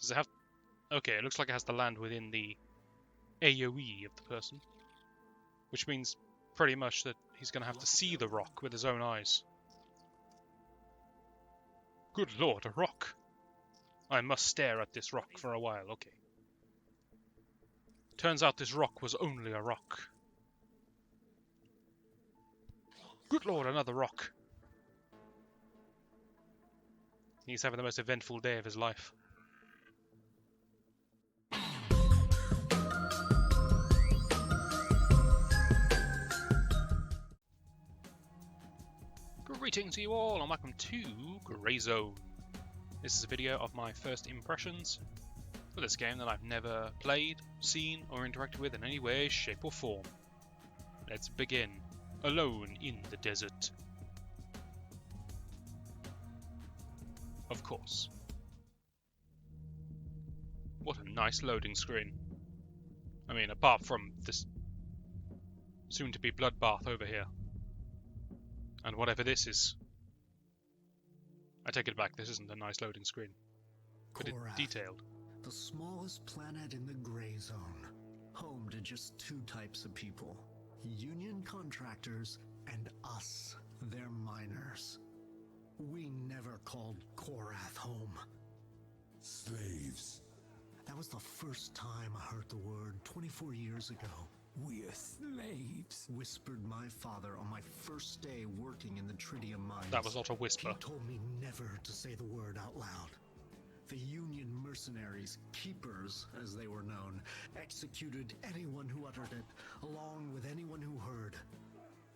Does it have... Okay, it looks like it has to land within the AoE of the person. Which means pretty much that he's going to have to see the rock with his own eyes. Good lord, a rock! I must stare at this rock for a while, okay. Turns out this rock was only a rock. Good lord, another rock! He's having the most eventful day of his life. Greetings to you all and welcome to Grey Zone. This is a video of my first impressions for this game that I've never played, seen or interacted with in any way, shape or form. Let's begin. Alone in the desert. Of course. What a nice loading screen. I mean, apart from this soon-to-be bloodbath over here. And whatever this is. I take it back, this isn't a nice loading screen. But it's detailed. The smallest planet in the Grey Zone. Home to just two types of people. Union contractors and us, their miners. We never called Korath home. Slaves. That was the first time I heard the word 24 years ago. We're slaves, whispered my father on my first day working in the tritium mines. That was not a whisper. He told me never to say the word out loud. The Union mercenaries, keepers as they were known, executed anyone who uttered it, along with anyone who heard.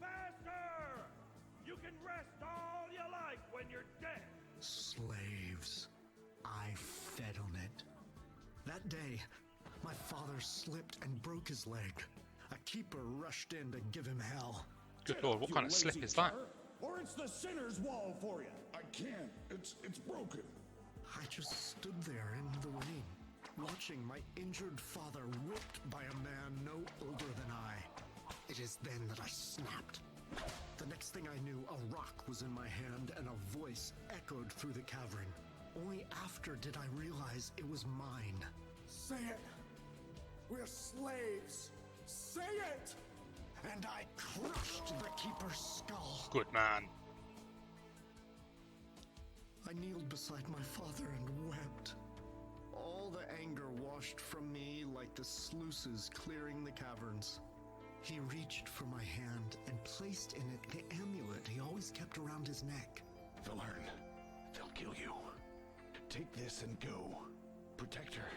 Faster! You can rest all you like when you're dead! Slaves. I fed on it. That day, my father slipped and broke his leg. A keeper rushed in to give him hell. Good lord, what kind of slip is that? Or it's the sinner's wall for you. I can't. It's broken. I just stood there in the rain, watching my injured father whipped by a man no older than I. It is then that I snapped. The next thing I knew, a rock was in my hand and a voice echoed through the cavern. Only after did I realize it was mine. Say it! We're slaves! Say it! And I crushed the keeper's skull. Good man. I kneeled beside my father and wept. All the anger washed from me like the sluices clearing the caverns. He reached for my hand and placed in it the amulet he always kept around his neck. They'll learn. They'll kill you. Take this and go. Protect her,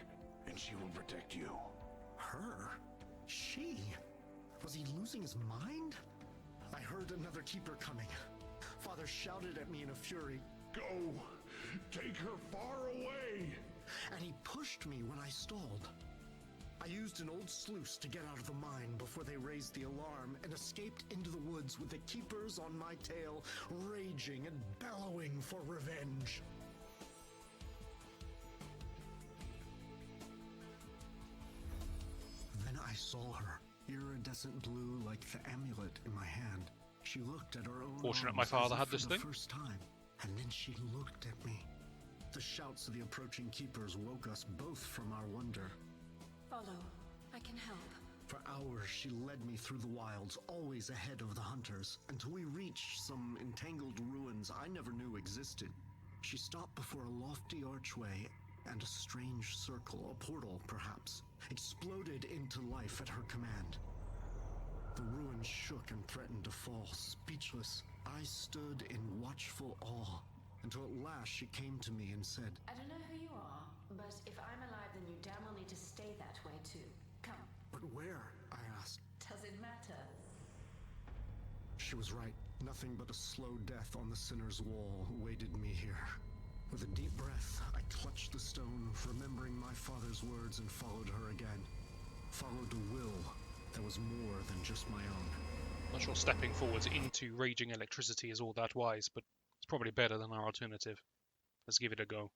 and she will protect you. Her? She? Was he losing his mind? I heard another keeper coming. Father shouted at me in a fury. Go! Take her far away! And he pushed me when I stalled. I used an old sluice to get out of the mine before they raised the alarm and escaped into the woods with the keepers on my tail, raging and bellowing for revenge. Then I saw her, iridescent blue like the amulet in my hand. She looked at her own Fortunate arms my father as had if this for thing. the first time, and then she looked at me. The shouts of the approaching keepers woke us both from our wonder. Follow. I can help. For hours she led me through the wilds, always ahead of the hunters, until we reached some entangled ruins I never knew existed. She stopped before a lofty archway, and a strange circle, a portal perhaps, exploded into life at her command. The ruins shook and threatened to fall. Speechless, I stood in watchful awe, until at last she came to me and said, I don't know who you are, but if I'm alive, then you damn well need to stay that way too. Come. But where? I asked. Does it matter? She was right. Nothing but a slow death on the sinner's wall awaited me here. With a deep breath, I clutched the stone, remembering my father's words, and followed her again. Followed a will that was more than just my own. Not sure stepping forwards into raging electricity is all that wise, but it's probably better than our alternative. Let's give it a go.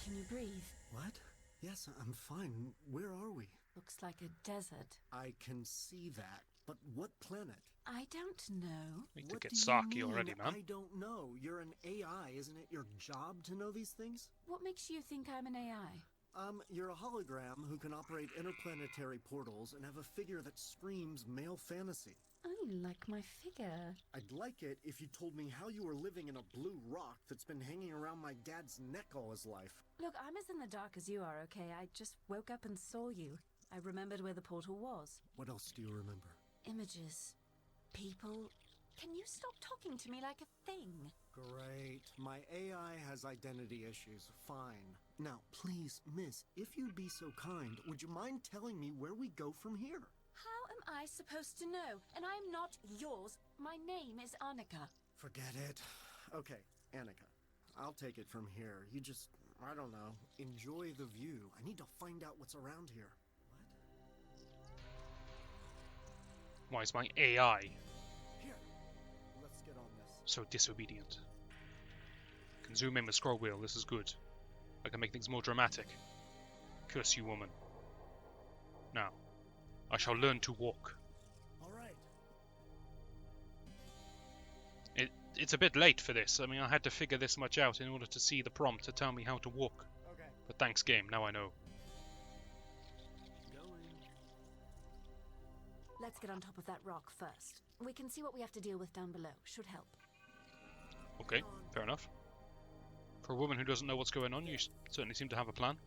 Can you breathe? What? Yes, I'm fine. Where are we? Looks like a desert. I can see that. But what planet? I don't know. Need to What get do you Saki mean, already, man. I don't know. You're an AI, isn't it your job to know these things? What makes you think I'm an AI? You're a hologram who can operate interplanetary portals and have a figure that screams male fantasy. Oh, you like my figure. I'd like it if you told me how you were living in a blue rock that's been hanging around my dad's neck all his life. Look, I'm as in the dark as you are, okay? I just woke up and saw you. I remembered where the portal was. What else do you remember? Images. People. Can you stop talking to me like a thing? Great. My AI has identity issues. Fine. Now, please, miss, if you'd be so kind, would you mind telling me where we go from here? How am I supposed to know? And I'm not yours. My name is Annika. Forget it. Okay, Annika. I'll take it from here. You just, I don't know, enjoy the view. I need to find out what's around here. Why is my AI Here. Let's get on this. so disobedient? Can zoom in with scroll wheel. This is good. I can make things more dramatic. Curse you, woman. Now, I shall learn to walk. All right. It's a bit late for this. I mean, I had to figure this much out in order to see the prompt to tell me how to walk. Okay. But thanks, game. Now I know. Let's get on top of that rock first. We can see what we have to deal with down below. Should help. Okay, fair enough. For a woman who doesn't know what's going on, you certainly seem to have a plan.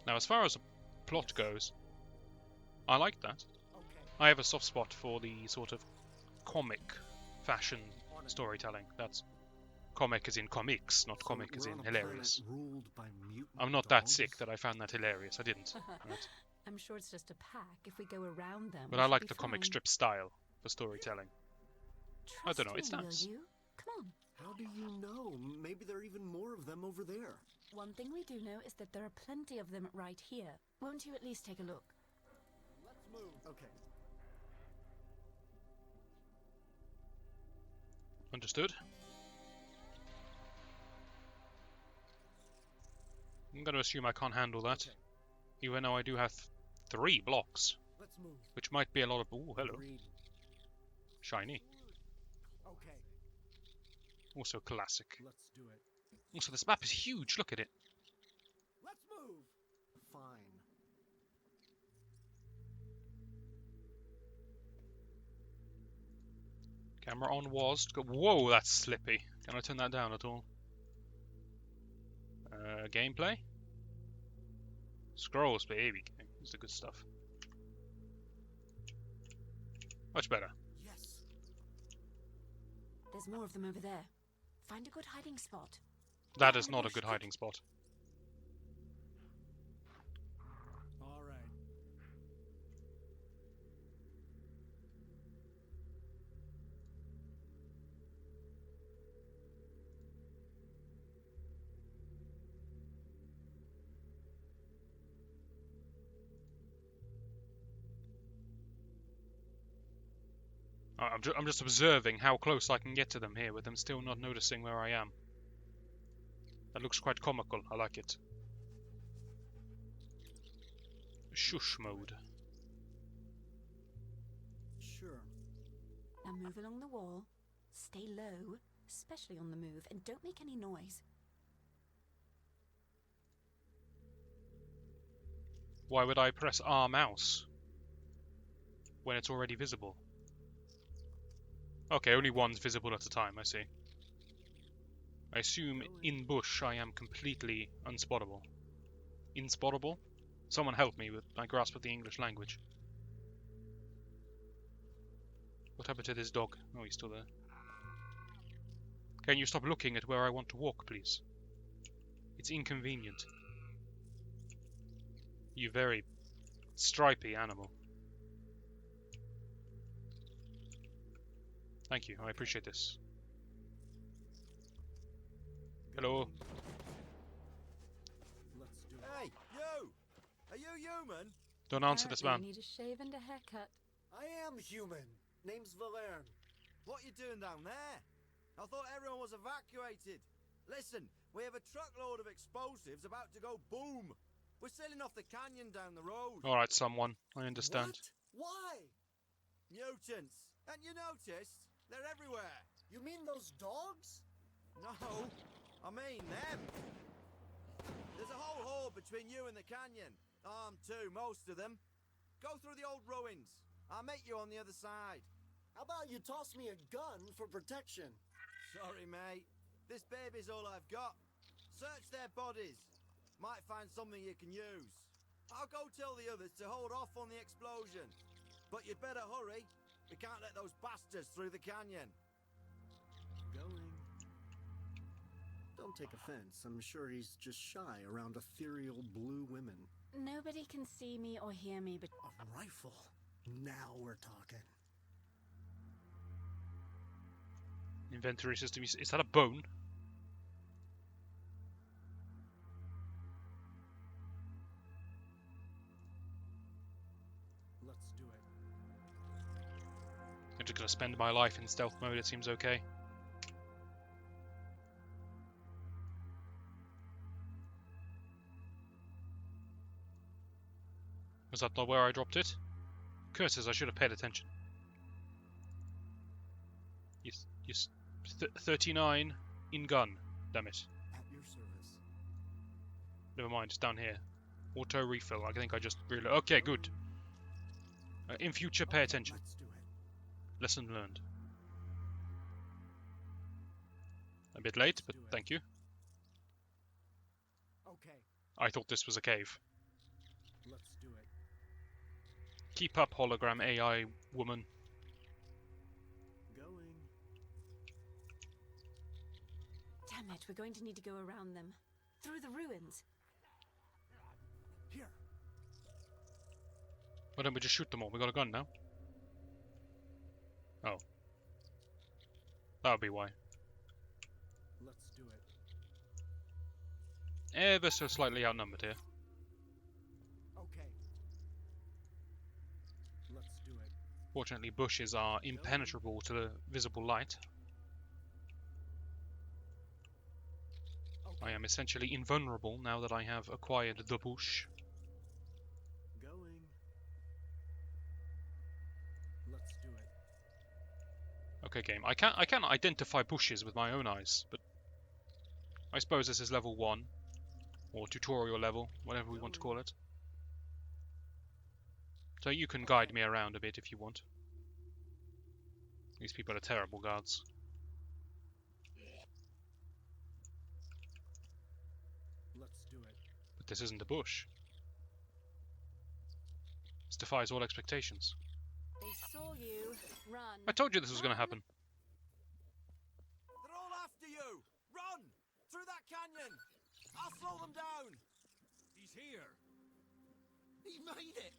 Now, as far as the plot goes, I like that. I have a soft spot for the sort of comic fashion storytelling. That's comic as in comics, not comic as in hilarious. I'm not that sick that I found that hilarious. I didn't. Right? I'm sure it's just a pack. If we go around them, But I like the comic strip style for storytelling. I don't know, it's Trust me, nice. will you? Come on. How do you know? Maybe there are even more of them over there. One thing we do know is that there are plenty of them right here. Won't you at least take a look? Let's move. Okay. Understood. I'm going to assume I can't handle that, even though I do have 3 blocks, Let's move. which might be a lot of... Ooh, hello. Agreed. Shiny. Okay. Also classic. Let's do it. Also, this map is huge. Look at it. Let's move. Fine. Camera on was... Whoa, that's slippy. Can I turn that down at all? Gameplay? Scrolls, baby. This is the good stuff. Much better. Yes. There's more of them over there. Find a good hiding spot. That is not a good hiding spot. All right. I'm just observing how close I can get to them here with them still not noticing where I am. That looks quite comical. I like it. Shush mode. Sure. Now move along the wall. Stay low, especially on the move, and don't make any noise. Why would I press R mouse when it's already visible? Okay, only one's visible at a time, I see. I assume in bush I am completely unspottable. Inspottable? Someone help me with my grasp of the English language. What happened to this dog? Oh, he's still there. Can you stop looking at where I want to walk, please? It's inconvenient. You very stripy animal. Thank you, I appreciate this. Hello. Let's do it. Hey, you! Are you human? Don't answer this man. Apparently you need a shave and a haircut. I am human. Name's Valerne. What you doing down there? I thought everyone was evacuated. Listen, we have a truckload of explosives about to go boom. We're sailing off the canyon down the road. Alright, someone. I understand. What? Why? Mutants. And you noticed? They're everywhere. You mean those dogs? No, I mean them. There's a whole horde between you and the canyon. Armed too, most of them. Go through the old ruins. I'll meet you on the other side. How about you toss me a gun for protection? Sorry, mate. This baby's all I've got. Search their bodies. Might find something you can use. I'll go tell the others to hold off on the explosion. But you'd better hurry. We can't let those bastards through the canyon. Going. Don't take offense. I'm sure he's just shy around ethereal blue women. Nobody can see me or hear me, but A rifle. Now we're talking. Inventory system. Is that a bone? Let's do it. I'm just gonna spend my life in stealth mode. It seems okay. Was that not where I dropped it? Curses, I should have paid attention. Yes. 39 in gun. Damn it. At your service. Never mind, it's down here. Auto refill. I think I just realized. Okay, good. In future, pay attention. Let's do it. Lesson learned. A bit late, but thank you. Okay, I thought this was a cave. let's do it. Keep up, hologram AI woman. Going. damn it, we're going to need to go around them. Through the ruins. Here. Why don't we just shoot them all? We got a gun now. Oh. That would be why. Let's do it. Ever so slightly outnumbered here. Okay. Let's do it. Fortunately, bushes are impenetrable to the visible light. I am essentially invulnerable now that I have acquired the bush. Going. Let's do it. Okay, game. I can't identify bushes with my own eyes, but I suppose this is level 1 or tutorial level, whatever we want to call it. So you can guide me around a bit if you want. These people are terrible guards. Let's do it. But this isn't a bush. This defies all expectations. They saw you. Run. I told you this was going to happen. They're all after you! Run! Through that canyon! I'll slow them down! He's here. He made it!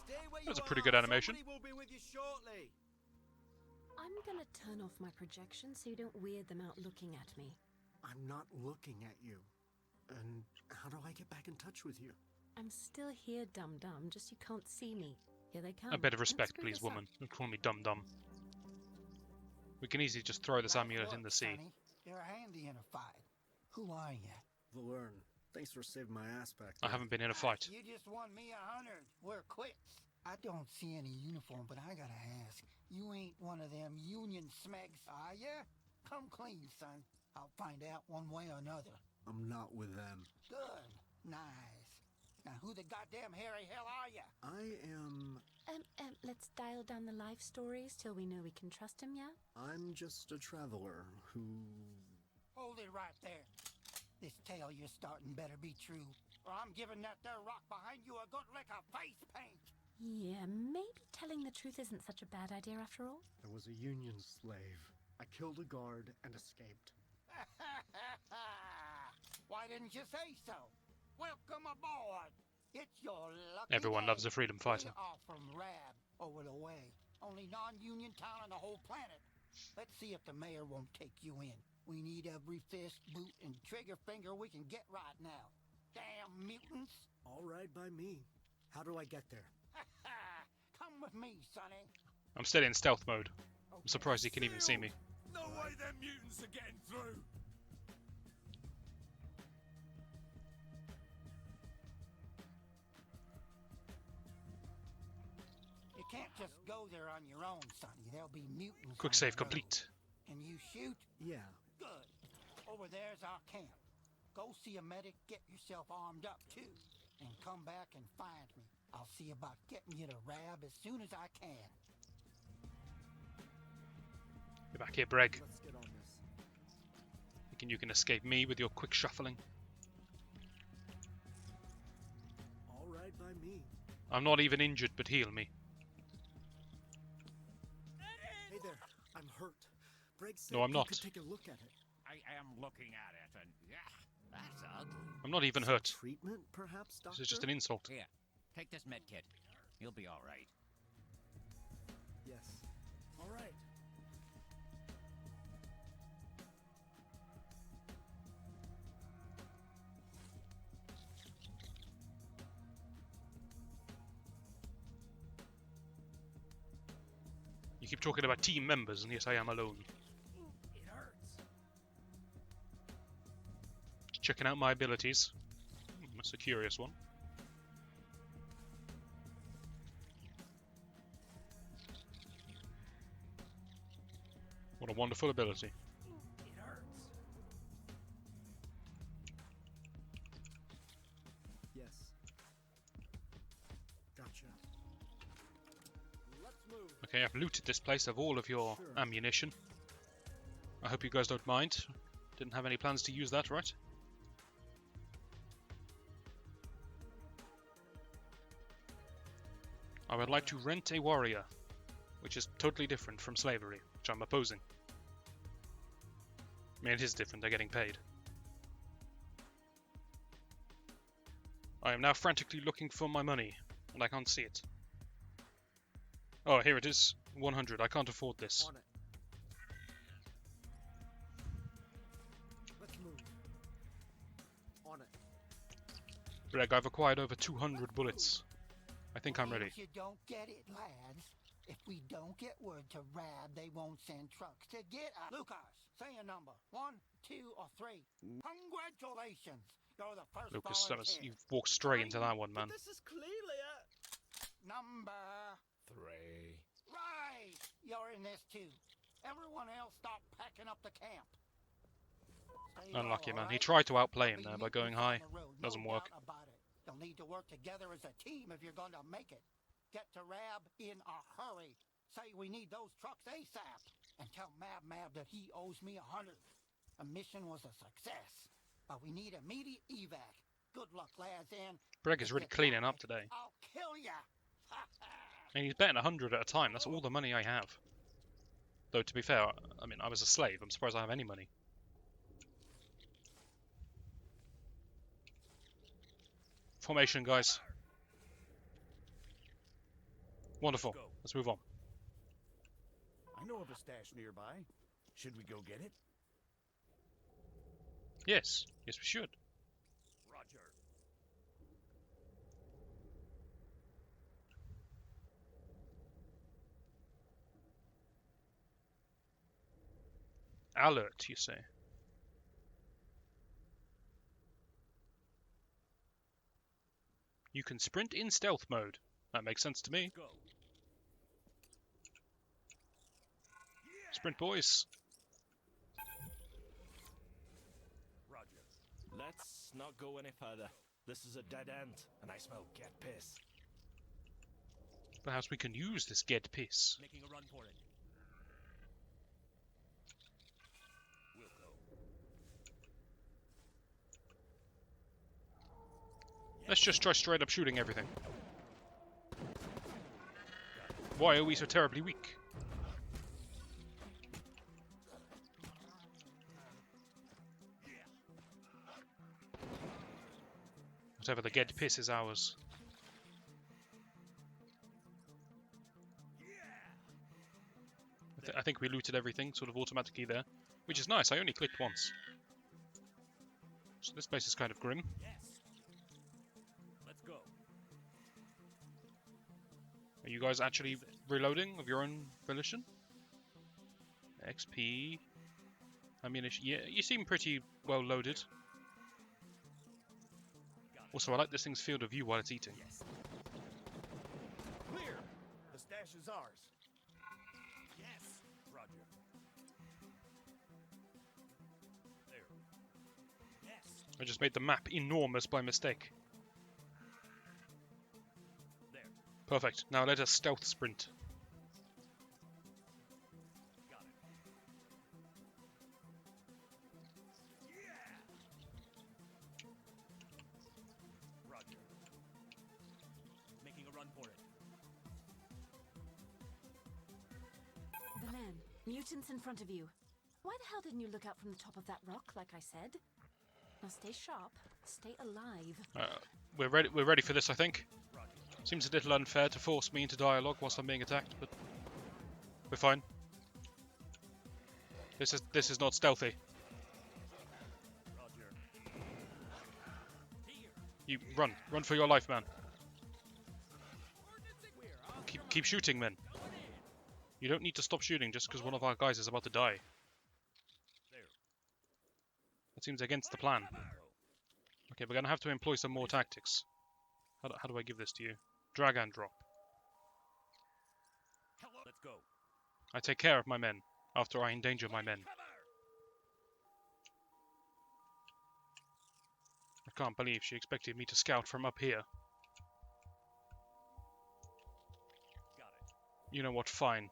Stay where you That was a are. pretty good animation. Somebody will be with you shortly. I'm gonna turn off my projection so you don't weird them out looking at me. I'm not looking at you. And how do I get back in touch with you? I'm still here, dum-dum, just you can't see me. Here they come. A bit of Don't respect, screw please, this up. woman. Don't call me dum-dum. We can easily just throw this amulet in the sea. Sonny. You're handy in a fight. Who are you? Valerne, thanks for saving my ass back I there. haven't been in a fight. You just won me 100. We're quits. I don't see any uniform, but I gotta ask. You ain't one of them union smegs, are ya? Come clean, son. I'll find out one way or another. I'm not with them. Good. Nice. Now who the goddamn hairy hell are ya? I am... Let's dial down the life stories till we know we can trust him, yeah? I'm just a traveler who... Hold it right there. This tale you're starting better be true, or I'm giving that there rock behind you a good lick of face paint. Yeah, maybe telling the truth isn't such a bad idea after all. I was a Union slave. I killed a guard and escaped. Why didn't you say so? Welcome aboard. It's your lucky Everyone day. loves a freedom fighter. We are from Rab, over the way. Only non-union town on the whole planet. Let's see if the mayor won't take you in. We need every fist, boot, and trigger finger we can get right now. Damn mutants. All right by me. How do I get there? Come with me, Sonny. I'm still in stealth mode. I'm surprised he can even see me. No way them mutants are getting through. You can't just go there on your own, Sonny. There'll be mutants. Quick on save the road. complete. Can you shoot? Yeah. Good. Over there's our camp. Go see a medic, get yourself armed up too, and come back and find me. I'll see about getting you to Rab as soon as I can. Get back here, Breg. Let's get on this. Thinking you can escape me with your quick shuffling? All right by me. I'm not even injured, but heal me. Hey there. I'm hurt. Breg said No, I'm you not. could take a look at it. I am looking at it, and yeah, that's ugly. I'm not even Some hurt. Treatment, perhaps, Doctor? This is just an insult. Here, take this med kit. You'll be all right. Yes. All right. You keep talking about team members, and yet I am alone. It hurts. Just checking out my abilities. That's a curious one. What a wonderful ability. It hurts. Yes. Gotcha. Let's move. Okay, I've looted this place of all of your Sure. ammunition. I hope you guys don't mind. Didn't have any plans to use that, right? I would like to rent a warrior, which is totally different from slavery, which I'm opposing. I mean, it is different, they're getting paid. I am now frantically looking for my money, and I can't see it. Oh, here it is. 100. I can't afford this. On it. Let's move. On it. Greg, I've acquired over 200 bullets. I think I'm ready. You don't get it, lads. If we don't get word to Rab, they won't send trucks to get us. Lucas, say a number. 1, 2, or 3. Congratulations. You're the first Lucas, volunteer. you've walked straight into that one, man. This is clearly a... Number 3. right. You're in this too. Everyone else stop packing up the camp. Stay low, Unlucky, man. all He right? tried to outplay him There'll there be by going mutants on high. the road, Doesn't no work. doubt about it. You'll need to work together as a team if you're going to make it. Get to Rab in a hurry. Say we need those trucks ASAP. And tell Mab that he owes me 100. The mission was a success. But we need immediate evac. Good luck, lads, and... Greg is really cleaning up today. I'll kill ya! And he's betting 100 at a time. That's all the money I have. Though, to be fair, I mean, I was a slave. I'm surprised I have any money. Formation, guys. Wonderful. Let's move on. I know of a stash nearby. Should we go get it? Yes. Yes, we should. Roger. Alert, you say? You can sprint in stealth mode. That makes sense to me. Go. Sprint, boys. Roger. Let's not go any further. This is a dead end, and I smell cat piss. Perhaps we can use this get piss. Making a run for it. We'll go. Let's just try straight up shooting everything. Why are we so terribly weak? Whatever the get piss is ours. I think we looted everything sort of automatically there, which is nice. I only clicked once. So this place is kind of grim. Yes. Let's go. Are you guys actually reloading of your own volition? XP. Ammunition. Yeah, you seem pretty well loaded. Also, I like this thing's field of view while it's eating. Yes. Clear. The stash is ours. Yes. Roger. There. Yes. I just made the map enormous by mistake. There. Perfect. Now let us stealth sprint. Got it. Yeah. Roger. Making a run for it. Belen, mutants in front of you. Why the hell didn't you look out from the top of that rock, like I said? Now stay sharp, stay alive. We're ready for this, I think. Seems a little unfair to force me into dialogue whilst I'm being attacked, but we're fine. This is not stealthy. Roger. Here. You run for your life, man. We're on. Keep shooting, men. You don't need to stop shooting just because one of our guys is about to die. There. That seems against the plan. Okay, we're gonna have to employ some more tactics. How do I give this to you? Drag and drop. Hello. Let's go. I take care of my men after I endanger my men. I can't believe she expected me to scout from up here. Got it. You know what? Fine.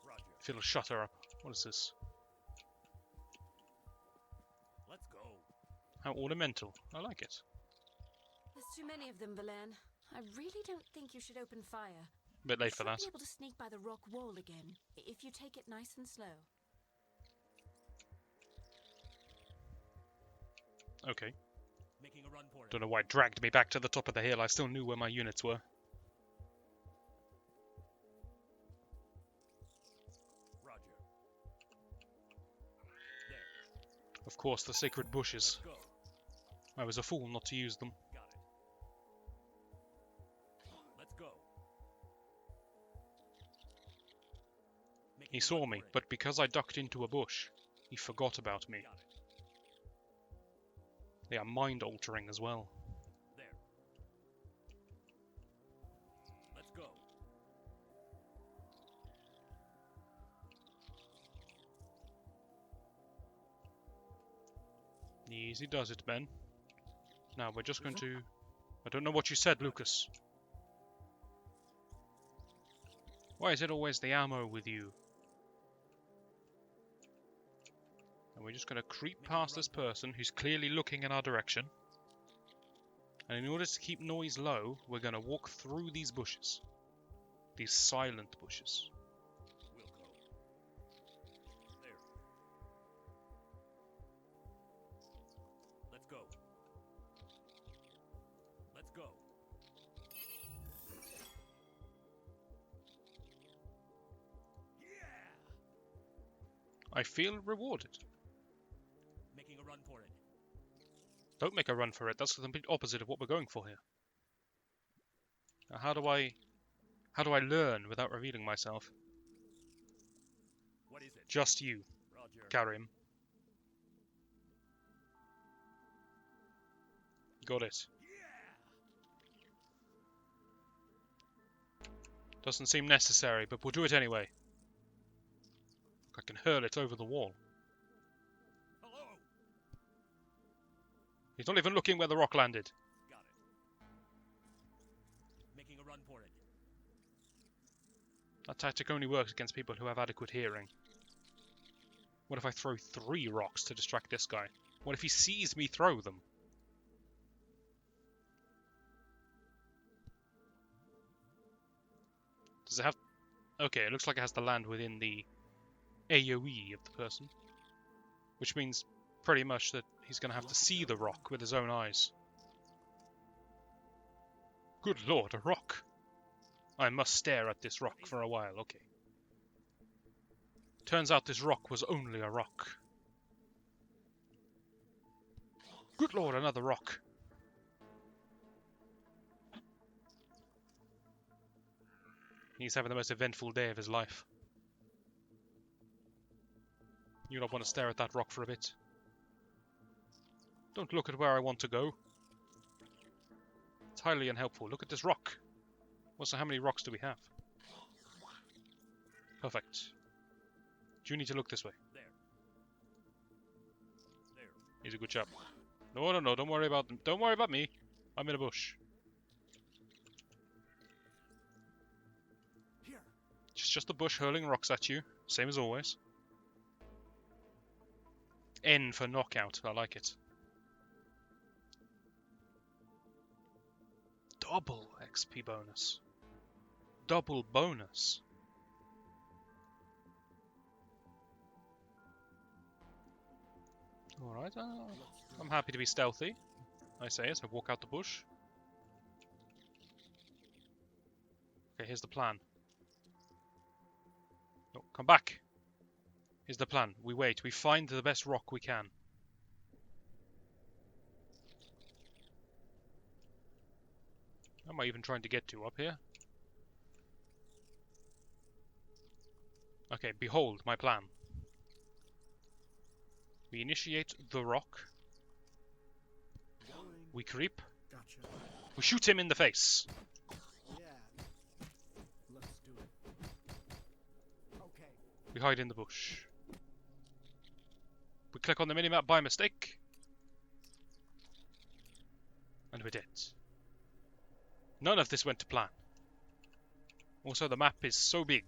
Roger. Phil, shut her up. What is this? Let's go. How ornamental. I like it. There's too many of them, Belen. I really don't think you should open fire. Bit late for You should that. be able to sneak by the rock wall again, if you take it nice and slow. Okay. Making a run for it. Don't know why it dragged me back to the top of the hill. I still knew where my units were. Roger. There. Of course, the sacred bushes. Go. I was a fool not to use them. Got it. Let's go. Making He a saw run me, for it. but because I ducked into a bush, he forgot about me. Got it. They are mind-altering as well. There. Let's go. Easy does it, Ben. Now we're just going to... I don't know what you said, Lucas. Why is it always the ammo with you? And we're just going to creep past this person who's clearly looking in our direction. And in order to keep noise low, we're going to walk through these bushes. These silent bushes. We'll go. There. Let's go. Let's go. Yeah! I feel rewarded. Making a run for it. Don't make a run for it. That's the complete opposite of what we're going for here. Now, how do I learn without revealing myself? What is it? Just you, Roger. Karim. Got it. Doesn't seem necessary, but we'll do it anyway. I can hurl it over the wall. Hello. He's not even looking where the rock landed. Got it. Making a run for it. That tactic only works against people who have adequate hearing. What if I throw 3 rocks to distract this guy? What if he sees me throw them? Does it have... Okay, it looks like it has to land within the AoE of the person. Which means pretty much that he's going to have to see the rock with his own eyes. Good lord, a rock! I must stare at this rock for a while, okay. Turns out this rock was only a rock. Good lord, another rock! He's having the most eventful day of his life. You don't want to stare at that rock for a bit. Don't look at where I want to go. It's highly unhelpful. Look at this rock. So how many rocks do we have? Perfect. Do you need to look this way? There. There. He's a good chap. No, no, no, don't worry about them. Don't worry about me. I'm in a bush. Here. Just the bush hurling rocks at you. Same as always. N for knockout. I like it. Double XP bonus. Double bonus. Alright, I'm happy to be stealthy, I say as I walk out the bush. Okay, here's the plan. No, come back! Here's the plan. We wait. We find the best rock we can. Am I even trying to get to up here? Okay, behold my plan. We initiate the rock. We creep. Gotcha. We shoot him in the face. Yeah. Let's do it. Okay. We hide in the bush. We click on the minimap by mistake. And we're dead. None of this went to plan. Also, the map is so big.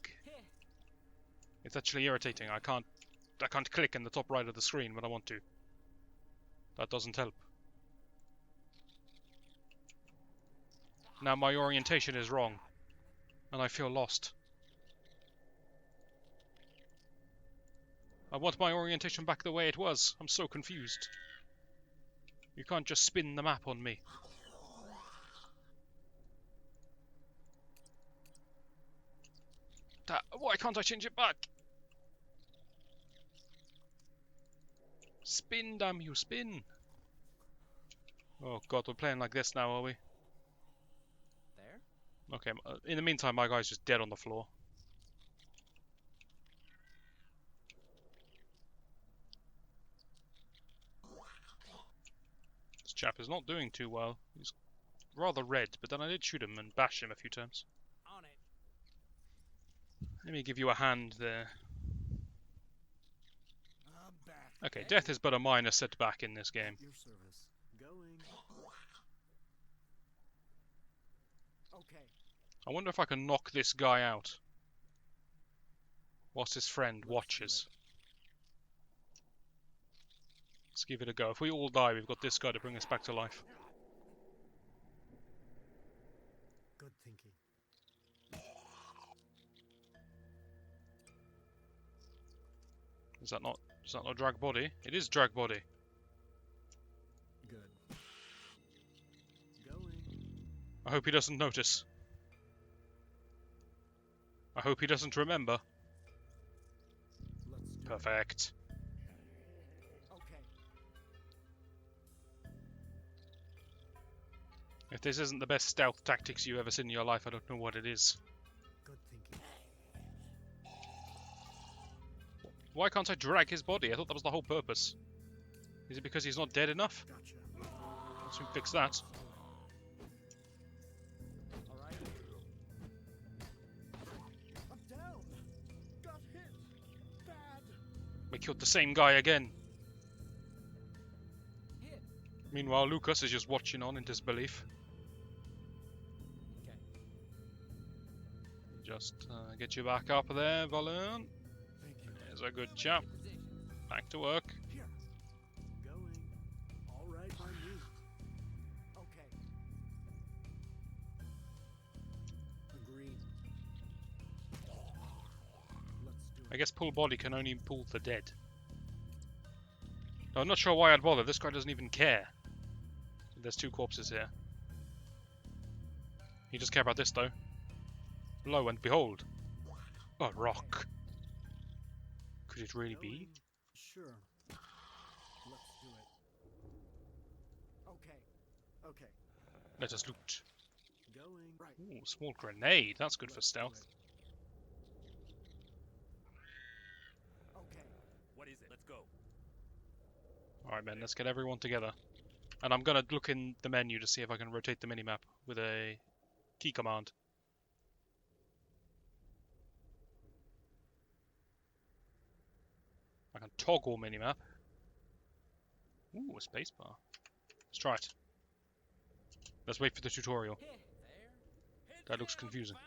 It's actually irritating. I can't click in the top right of the screen when I want to. That doesn't help. Now my orientation is wrong. And I feel lost. I want my orientation back the way it was. I'm so confused. You can't just spin the map on me. Why can't I change it back? Spin, damn you, spin! Oh god, we're playing like this now, are we? There? Okay, in the meantime, my guy's just dead on the floor. This chap is not doing too well. He's rather red, but then I did shoot him and bash him a few times. On it. Let me give you a hand there. I'm back. Okay, death is but a minor setback in this game. Your service. Going. Okay. I wonder if I can knock this guy out whilst his friend watches. Let's give it a go. If we all die, we've got this guy to bring us back to life. Good thinking. Is that not drag body? It is drag body. Good. Going. I hope he doesn't notice. I hope he doesn't remember. Let's do Perfect. Okay. If this isn't the best stealth tactics you've ever seen in your life, I don't know what it is. it. Good thinking. Why can't I drag his body? I thought that was the whole purpose. Is it because he's not dead enough? Gotcha. Let's fix that. All right. I'm down. Got hit. Bad. We killed the same guy again. Hit. Meanwhile, Lucas is just watching on in disbelief. Okay. Just get you back up there, Balloon. Thank you. There's a good chap. Position. Back to work. Here. Going. All right by me. Okay. Agreed. Let's do I it. guess pull body can only pull the dead. No, I'm not sure why I'd bother. This guy doesn't even care. There's two corpses here. He does care about this though. Lo and behold, a rock. Could it really be? Going. Sure. Let's do it. Okay. Okay. Let us loot. Going. Right. Ooh, small grenade. That's good for Let's do stealth. it. Okay. What is it? Let's Alright, man, let's get everyone together. And I'm gonna look in the menu to see if I can rotate the minimap with a key command. I can toggle minimap. Ooh, a spacebar. Let's try it. Let's wait for the tutorial. That looks confusing.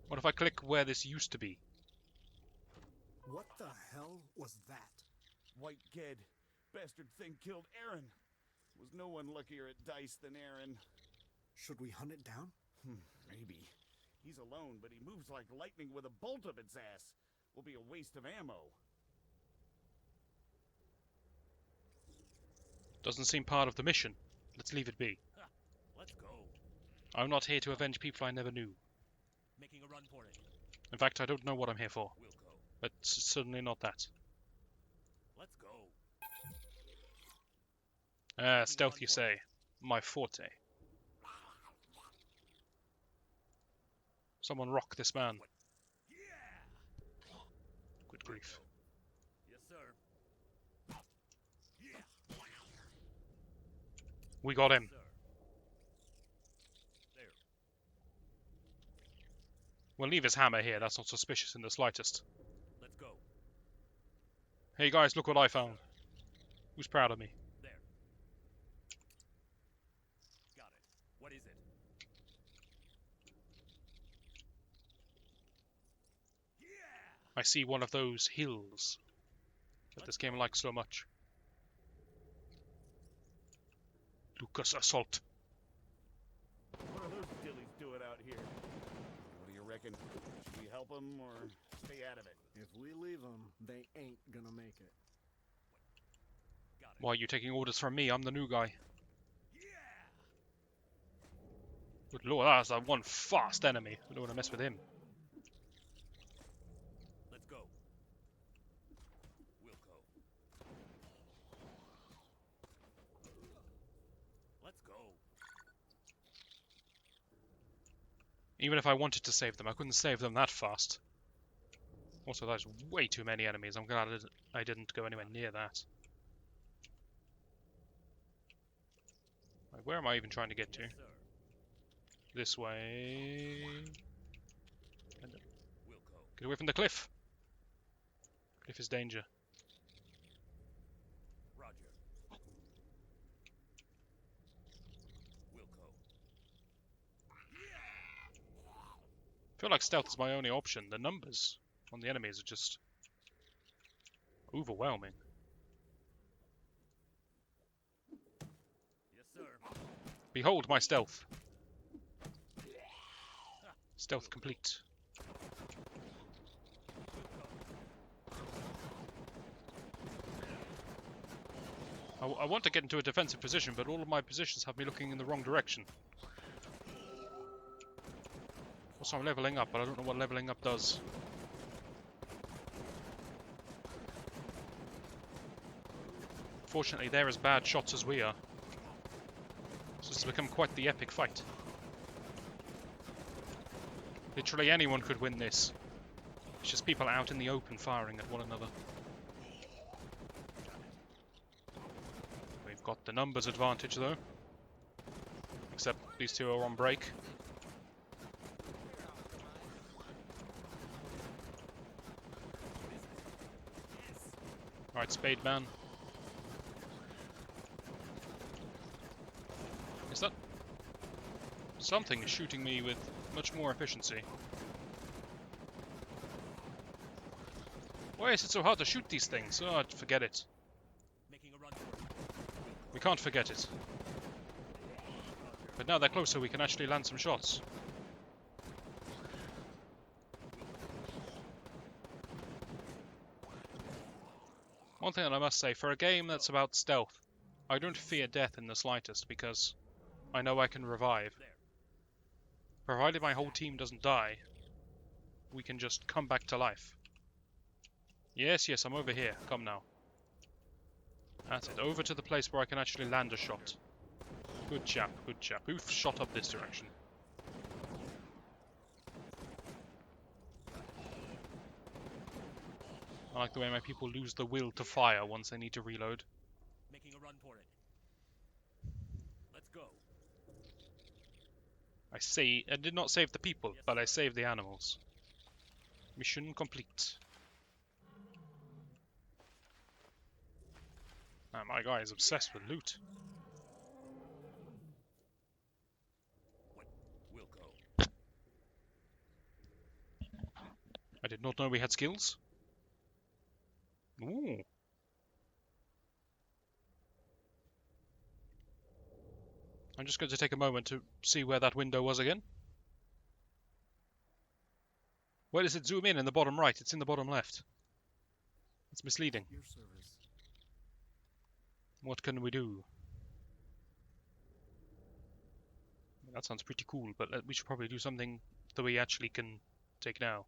What if I click where this used to be? What the hell was that? White Ged. Bastard thing killed Aaron. Was no one luckier at dice than Aaron. Should we hunt it down? Maybe. He's alone, but he moves like lightning with a bolt up its ass. Will be a waste of ammo. Doesn't seem part of the mission. Let's leave it be. Let's go. I'm not here to avenge people I never knew. Making a run for it. In fact, I don't know what I'm here for. We'll go. But certainly not that. Let's go. Stealth, you say. My forte. Someone rock this man. Yeah. Good grief. Yes, sir. Yeah. We got him. Sir. There. We'll leave his hammer here. That's not suspicious in the slightest. Let's go. Hey guys, look what I found. Who's proud of me? There. Got it. What is it? I see one of those hills that this game likes so much. Lucas Assault. What are those dillies doing out here? What do you reckon? Should we help them or stay out of it? If we leave them, they ain't gonna make it. Got it. Why are you taking orders from me? I'm the new guy. Good lord, that's that one fast enemy. I don't want to mess with him. Let's go. We'll go. Let's go. Even if I wanted to save them, I couldn't save them that fast. Also, there's way too many enemies. I'm glad I didn't go anywhere near that. Like, where am I even trying to get to? Yes, sir. This way. We'll go. Get away from the cliff. Cliff is danger. Roger. We'll go. I feel like stealth is my only option. The numbers on the enemies are just overwhelming. Yes, sir. Behold my stealth. Stealth complete. I want to get into a defensive position, but all of my positions have me looking in the wrong direction. Also, I'm leveling up, but I don't know what leveling up does. Fortunately, they're as bad shots as we are. So this has become quite the epic fight. Literally anyone could win this. It's just people out in the open firing at one another. We've got the numbers advantage though. Except these two are on break. Alright, Spade Man. Is that... Something is shooting me with much more efficiency. Why is it so hard to shoot these things? Oh, forget it. Making a run for it. We can't forget it. But now they're closer, we can actually land some shots. One thing that I must say, for a game that's about stealth, I don't fear death in the slightest, because I know I can revive. There. Provided my whole team doesn't die, we can just come back to life. Yes, yes, I'm over here. Come now. That's it. Over to the place where I can actually land a shot. Good chap, good chap. Who shot up this direction? I like the way my people lose the will to fire once they need to reload. Making a run for it. Let's go. I did not save the people, but I saved the animals. Mission complete. Man, my guy is obsessed with loot. We'll go. I did not know we had skills. Ooh. I'm just going to take a moment to see where that window was again. Where does it zoom in the bottom right? It's in the bottom left. It's misleading. Your service. What can we do? That sounds pretty cool, but we should probably do something that we actually can take now.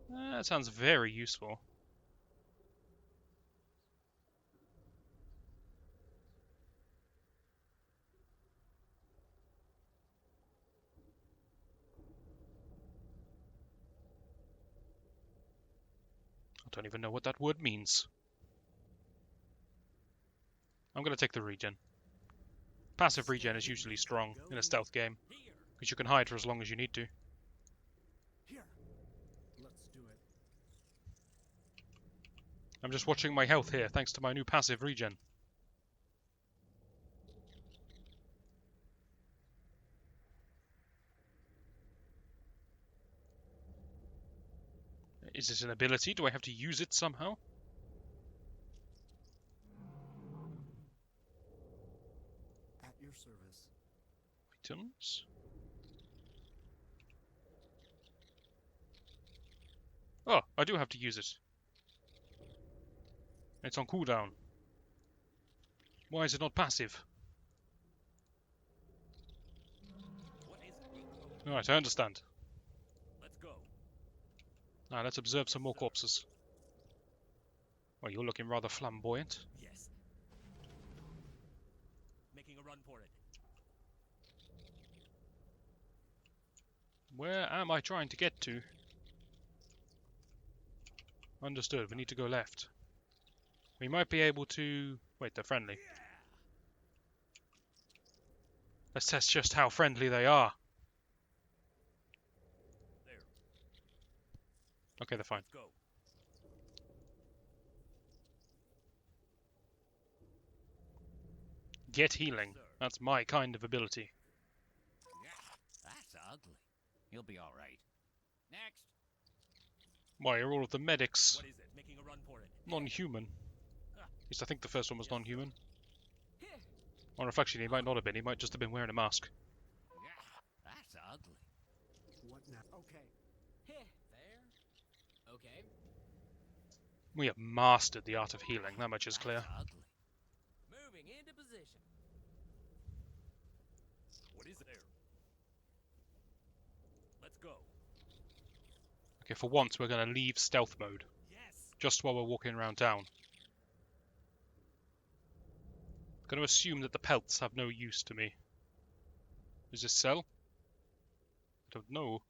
That sounds very useful. I don't even know what that word means. I'm going to take the regen. Passive regen is usually strong in a stealth game, because you can hide for as long as you need to. Here. Let's do it. I'm just watching my health here, thanks to my new passive regen. Is it an ability? Do I have to use it somehow? At your service. Items? Oh, I do have to use it. It's on cooldown. Why is it not passive? What is it? We'll go. Alright, I understand. Let's go. Now let's observe some more corpses. Well, you're looking rather flamboyant. Yes. Making a run for it. Where am I trying to get to? Understood, we need to go left. We might be able to... Wait, they're friendly. Let's test just how friendly they are. There. Okay, they're fine. Let's go. Get healing. That's my kind of ability. That's ugly. You'll be all right. Next. Why are all of the medics What is it? Making a run for it. non-human? At least I think the first one was non-human. On reflection, he might not have been. He might just have been wearing a mask. That's ugly. What now? Okay. There. Okay. We have mastered the art of healing. That much is clear. That's ugly. Moving into position. What is there? Let's go. Okay, for once we're going to leave stealth mode. Yes. Just while we're walking around town. I'm going to assume that the pelts have no use to me. Is this sell? I don't know.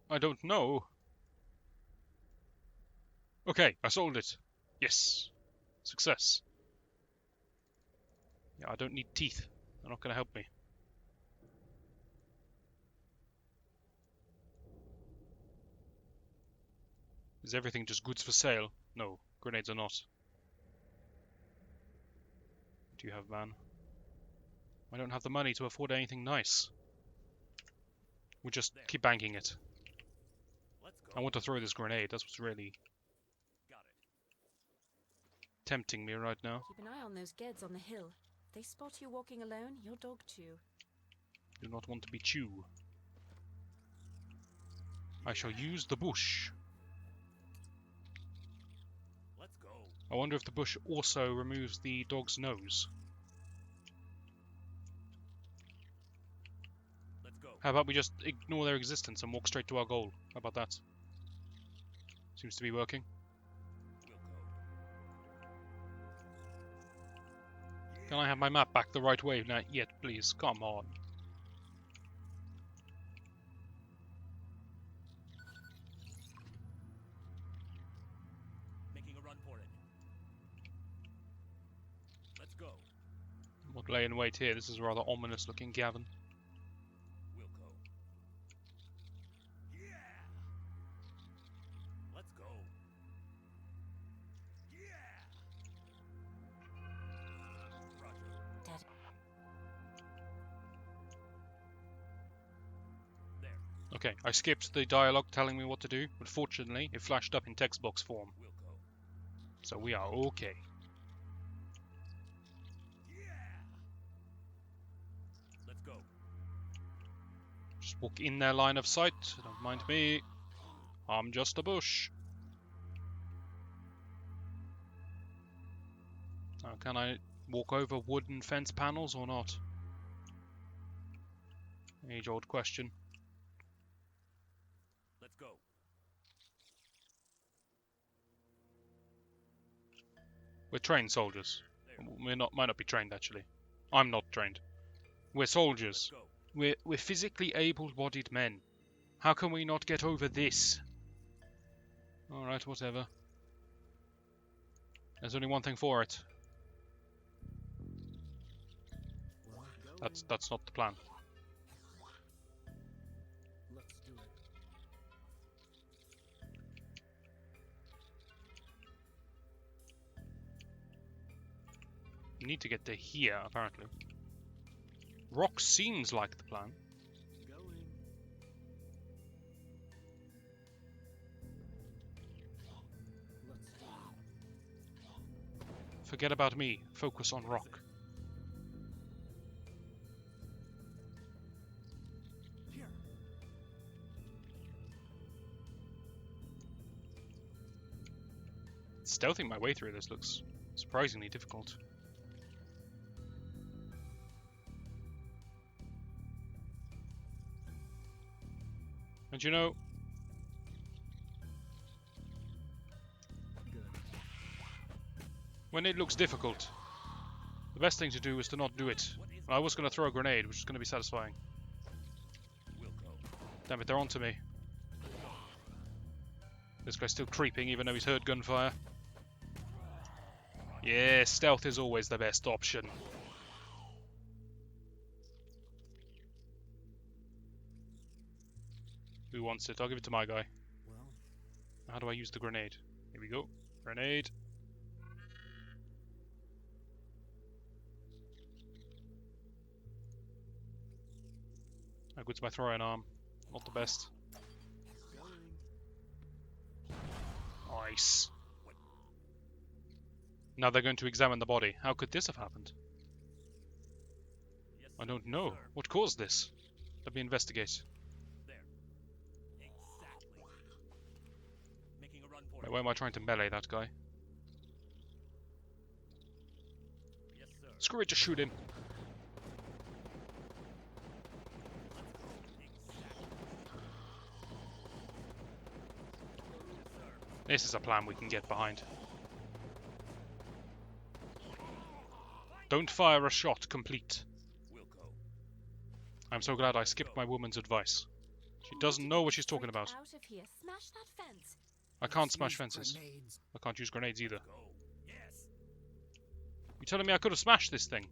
I don't know. Okay, I sold it. Yes. Success. Yeah, I don't need teeth. They're not going to help me. Is everything just goods for sale? No, grenades are not. What do you have, man? I don't have the money to afford anything nice. We'll just keep banking it. Let's go. I want to throw this grenade. That's what's really Got it. tempting me right now. Keep an eye on those Geds on the hill. If they spot you walking alone, your dog too. Do not want to be chew. I shall use the bush. Let's go. I wonder if the bush also removes the dog's nose. Let's go. How about we just ignore their existence and walk straight to our goal? How about that? Seems to be working. We'll go. Can I have my map back the right way now? Yet, please. Come on. run for it. Let's go. What lay in wait here? This is a rather ominous looking Gavin. We'll go. Yeah. Let's go. Yeah. Roger. Dad. There. Okay, I skipped the dialogue telling me what to do, but fortunately it flashed up in text box form. We'll go. So we are okay. Let's go. Just walk in their line of sight. Don't mind me. I'm just a bush. Now, can I walk over wooden fence panels or not? Age-old question. Let's go. We're trained soldiers. Might not be trained actually. I'm not trained. We're soldiers. Let's go. We're physically able-bodied men. How can we not get over this? Alright, whatever. There's only one thing for it. That's not the plan. Let's do it. We need to get to here, apparently. Rock seems like the plan. Going. Let's do it. Forget about me. Focus on rock. Here. Stealthing my way through this looks surprisingly difficult. And you know, Good. when it looks difficult, the best thing to do is to not do it. I was going to throw a grenade, which is going to be satisfying. We'll go. Damn it, they're onto me. This guy's still creeping, even though he's heard gunfire. Yeah, stealth is always the best option. Who wants it? I'll give it to my guy. Well, How do I use the grenade? Here we go. Grenade. How good's my throwing arm? Not the best. going. Nice. Now they're going to examine the body. How could this have happened? Yes, I don't know. sir. What caused this? Let me investigate. There. Exactly. Making a run for Wait, it. why am I trying to melee that guy? Yes, sir. Screw it, just shoot him. This is a plan we can get behind. Don't fire a shot complete. We'll go. I'm so glad I skipped my woman's advice. She doesn't know what she's talking about. Out of here. Smash that fence. I can't Let's smash use fences. grenades. I can't use grenades either. Go. Yes. You telling me I could have smashed this thing?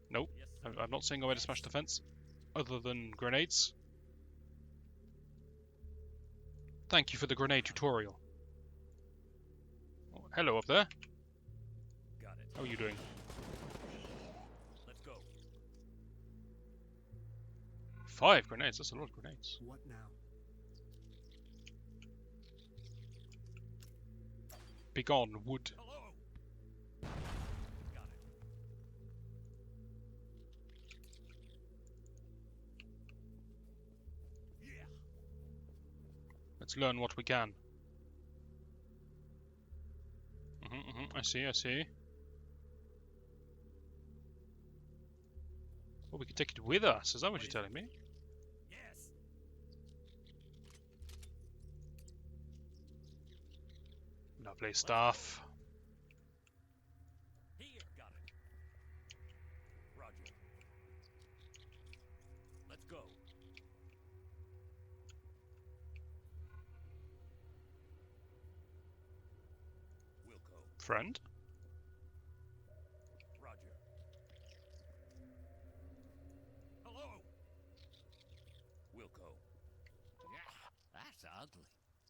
Nope. Yes, sir. I'm not seeing a way to smash the fence. Other than grenades. Thank you for the grenade tutorial. Oh, hello up there. Got it. How are you doing? Let's go. 5 grenades, that's a lot of grenades. What now? Begone, wood. Hello. Got it. Yeah. Let's learn what we can. I see. Well, we can take it with us, is that what you're telling me? Yes. Lovely stuff. Here. Got it. Roger. Let's go. Friend? Roger. Hello. Wilco. Yeah, that's ugly.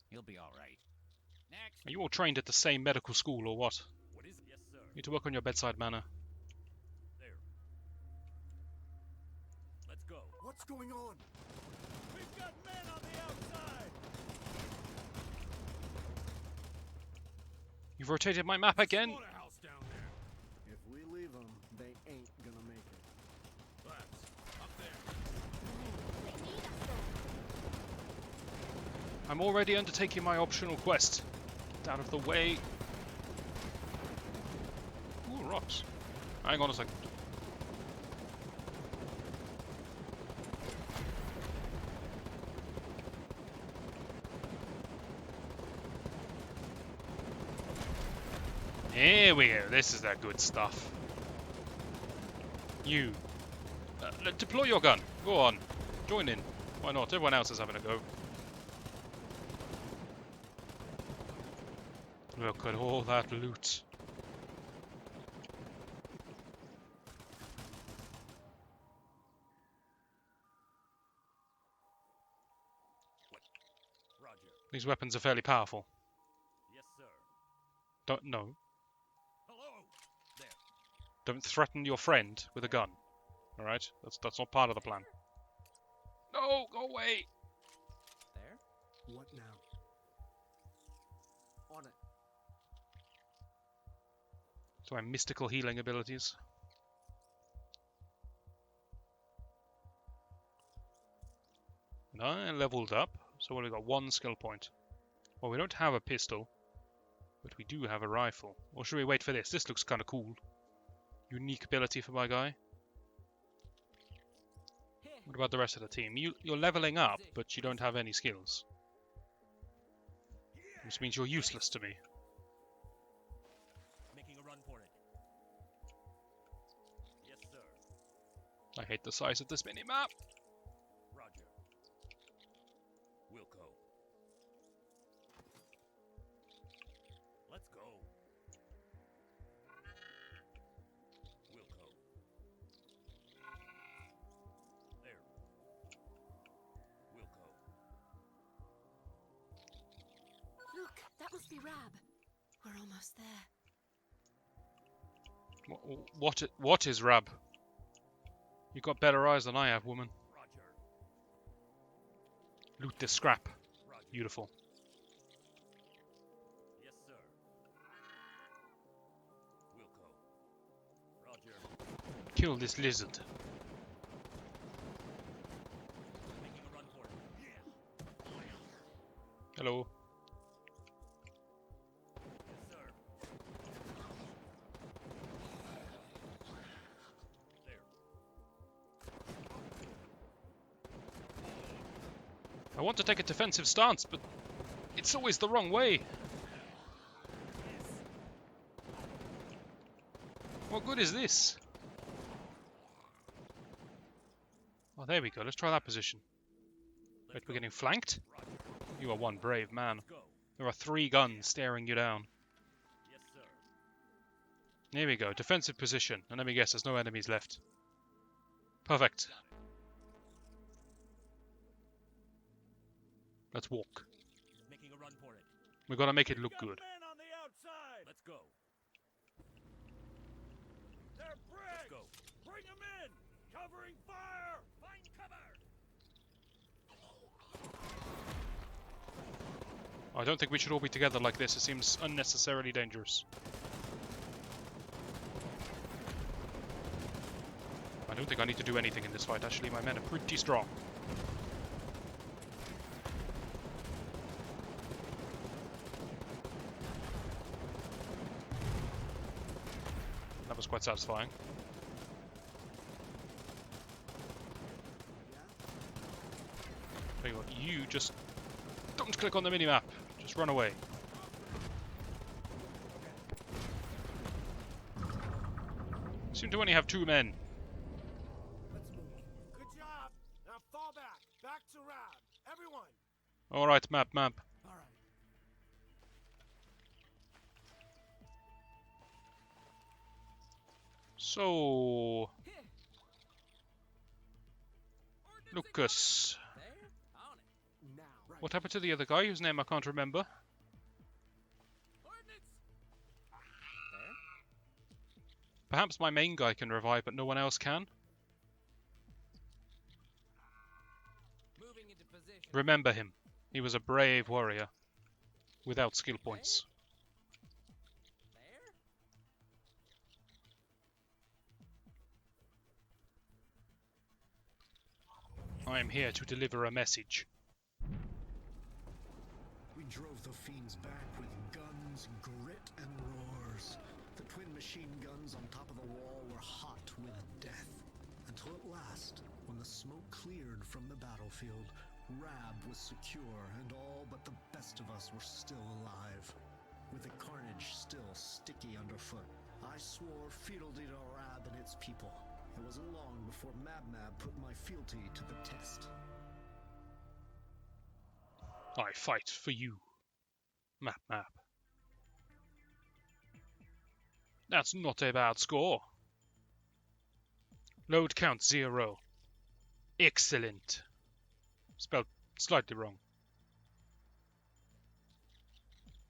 You'll be all right. Next. Are you all trained at the same medical school or what? What is it? Yes, sir. You need to work on your bedside manner. There. Let's go. What's going on? We've got men on the outside! You've rotated my map again. Slaughterhouse down there. If we leave them, they ain't gonna make it. Labs, up there. They need us there. I'm already undertaking my optional quest. Get out of the way. Ooh, rocks. Hang on a second. Here we go. This is that good stuff. You. Deploy your gun. Go on. Join in. Why not? Everyone else is having a go. Look at all that loot. Roger. These weapons are fairly powerful. Yes, sir. Don't no. Hello. There. Don't threaten your friend with a gun. All right? That's not part of the plan. No, go away. There? What now? On it. So my mystical healing abilities. And I leveled up, so we've got 1 skill point. Well, we don't have a pistol, but we do have a rifle. Or should we wait for this? This looks kind of cool. Unique ability for my guy. What about the rest of the team? You're leveling up, but you don't have any skills. Which means you're useless to me. Making a run for it. Yes, sir. I hate the size of this mini-map. Roger. Wilco. Let's go. Wilco. There. Wilco. Look, that must be Rab. We're almost there. What is Rab? You've got better eyes than I have, woman. Roger. Loot this scrap. Roger. Beautiful. Yes, sir. Wilco. Roger. Kill this lizard. Making a run for it. Hello. Yes, sir. There. I want to take a defensive stance, but it's always the wrong way. What good is this? Oh, there we go. Let's try that position. Wait, we're getting flanked? Roger. You are one brave man. Let's go. There are 3 guns staring you down. Yes, sir. There we go. Defensive position. And let me guess, there's no enemies left. Perfect. Let's walk. Making a run for it. We've got to make it look Got good. men on the outside! Let's go. They're Let's brigs! go. Bring them in! Covering fire! Find cover! I don't think we should all be together like this. It seems unnecessarily dangerous. I don't think I need to do anything in this fight. Actually, my men are pretty strong. That was quite satisfying. Tell you what, you just don't click on the minimap. Just run away. Seem to only have 2 men. Let's move. Good job! Now fall back! Back to Rab! Everyone! Alright, map. Alright. So, Lucas, what happened to the other guy whose name I can't remember? Perhaps my main guy can revive, but no one else can. Remember him. He was a brave warrior, without skill points. I am here to deliver a message. We drove the fiends back with guns, grit, and roars. The twin machine guns on top of the wall were hot with death. Until at last, when the smoke cleared from the battlefield, Rab was secure, and all but the best of us were still alive. With the carnage still sticky underfoot, I swore fealty to Rab and its people. It wasn't long before Mab put my fealty to the test. I fight for you, Map. That's not a bad score. Load count 0. Excellent. Spelled slightly wrong.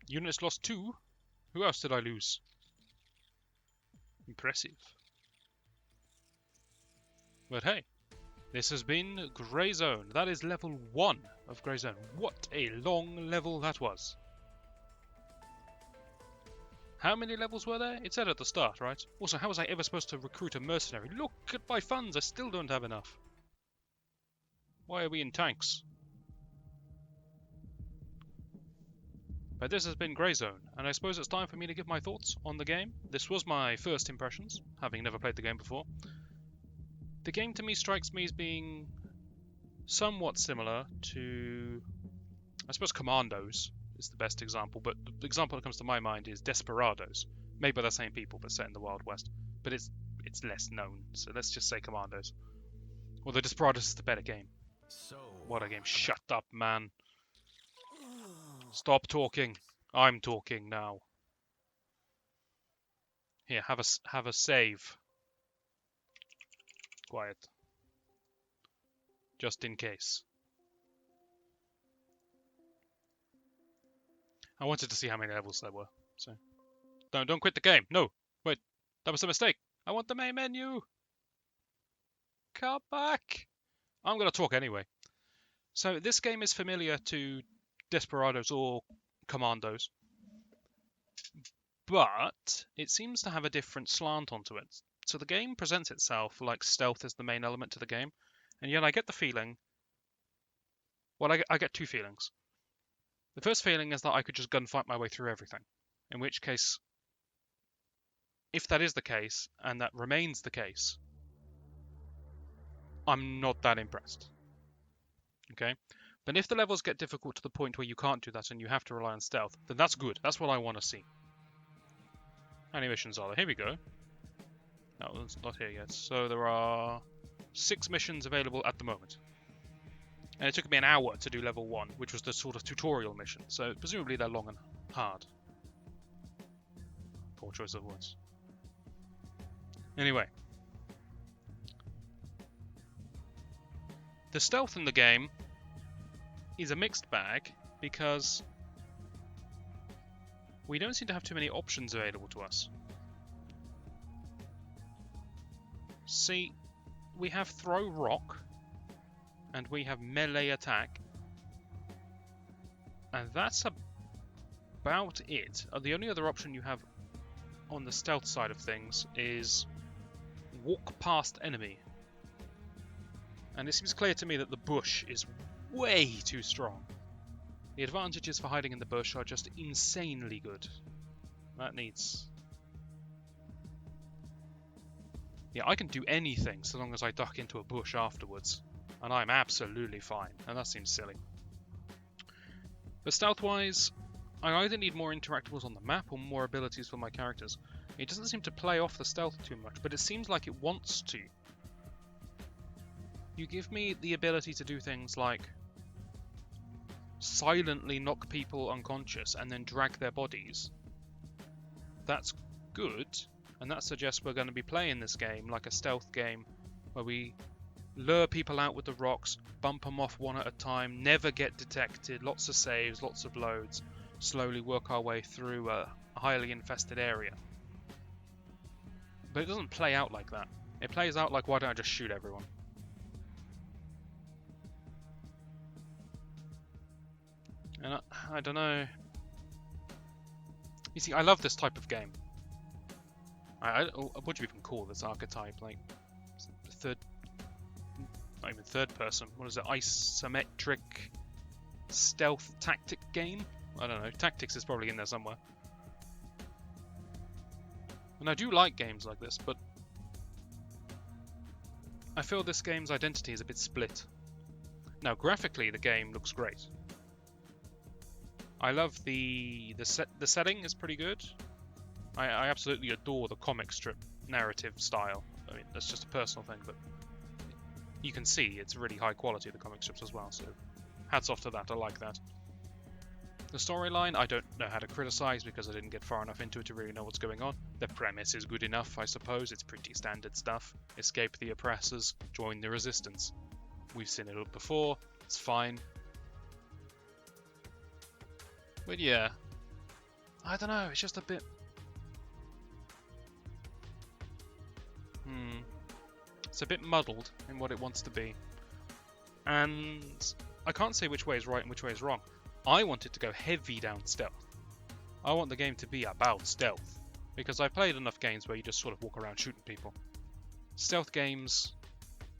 Units lost 2? Who else did I lose? Impressive. But hey, this has been Grey Zone. That is level 1 of Grey Zone. What a long level that was. How many levels were there? It said at the start, right? Also, how was I ever supposed to recruit a mercenary? Look at my funds, I still don't have enough. Why are we in tanks? But this has been Grey Zone, and I suppose it's time for me to give my thoughts on the game. This was my first impressions, having never played the game before. The game to me strikes me as being somewhat similar to, I suppose, Commandos is the best example, but the example that comes to my mind is Desperados, made by the same people but set in the Wild West, but it's less known, so let's just say Commandos. Although Desperados is the better game. What a game. Shut up, man. Stop talking. I'm talking now. Here, have a save. Quiet. Just in case. I wanted to see how many levels there were, so... Don't quit the game! No! Wait, that was a mistake! I want the main menu! Come back! I'm gonna talk anyway. So, this game is familiar to Desperados or Commandos, but it seems to have a different slant onto it. So the game presents itself like stealth is the main element to the game, and yet I get the feeling... Well, I get two feelings. The first feeling is that I could just gunfight my way through everything, in which case, if that is the case, and that remains the case, I'm not that impressed. Okay? But if the levels get difficult to the point where you can't do that and you have to rely on stealth, then that's good. That's what I want to see. How many missions are there? Here we go. No, it's not here yet. So there are 6 missions available at the moment. And it took me an hour to do level 1, which was the sort of tutorial mission. So presumably they're long and hard. Poor choice of words. Anyway. The stealth in the game is a mixed bag because we don't seem to have too many options available to us. See, we have throw rock and we have melee attack, and that's about it. The only other option you have on the stealth side of things is walk past enemy, and it seems clear to me that the bush is way too strong. The advantages for hiding in the bush are just insanely good. That needs... Yeah, I can do anything so long as I duck into a bush afterwards, and I'm absolutely fine, and that seems silly. But stealth-wise, I either need more interactables on the map or more abilities for my characters. It doesn't seem to play off the stealth too much, but it seems like it wants to. You give me the ability to do things like silently knock people unconscious and then drag their bodies. That's good, And that suggests we're going to be playing this game like a stealth game, where we lure people out with the rocks, bump them off one at a time, never get detected, lots of saves, lots of loads, slowly work our way through a highly infested area. But it doesn't play out like that. It plays out like, why don't I just shoot everyone? And I don't know. You see, I love this type of game. What do you even call this archetype? Like, not even third person. What is it? Isometric stealth tactic game? I don't know. Tactics is probably in there somewhere. And I do like games like this, but I feel this game's identity is a bit split. Now, graphically, the game looks great. I love the setting is pretty good. I absolutely adore the comic strip narrative style. I mean, that's just a personal thing, but you can see it's really high quality, the comic strips as well, so hats off to that, I like that. The storyline, I don't know how to criticize because I didn't get far enough into it to really know what's going on. The premise is good enough, I suppose. It's pretty standard stuff. Escape the oppressors, join the resistance. We've seen it before, it's fine. But yeah, I don't know, it's just a bit... It's a bit muddled in what it wants to be. And I can't say which way is right and which way is wrong. I want it to go heavy down stealth. I want the game to be about stealth. Because I've played enough games where you just sort of walk around shooting people. Stealth games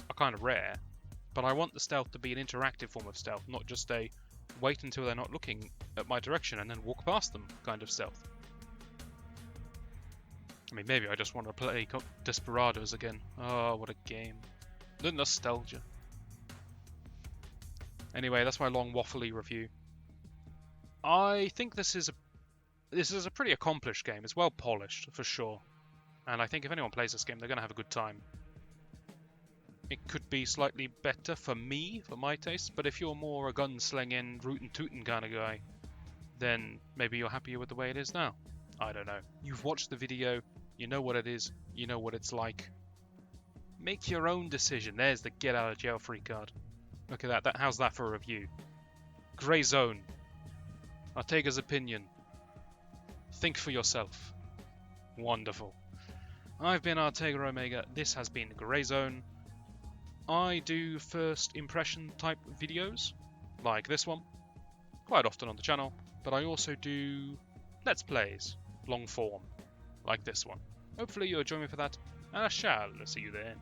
are kind of rare, but I want the stealth to be an interactive form of stealth, not just a wait until they're not looking at my direction and then walk past them kind of stealth. I mean, maybe I just want to play Desperados again. Oh, what a game. The nostalgia. Anyway, that's my long waffly review. I think this is a pretty accomplished game. It's well polished, for sure. And I think if anyone plays this game, they're going to have a good time. It could be slightly better for me, for my taste, but if you're more a gunslinging, rootin' tootin' kind of guy, then maybe you're happier with the way it is now. I don't know. You've watched the video, you know what it is, you know what it's like. Make your own decision. There's the get out of jail free card. Look at that. How's that for a review? Grey Zone. Ortega's opinion. Think for yourself. Wonderful. I've been Ortega Omega. This has been Grey Zone. I do first impression type videos, like this one, quite often on the channel, but I also do Let's Plays, long form, like this one. Hopefully you'll join me for that, and I shall see you then.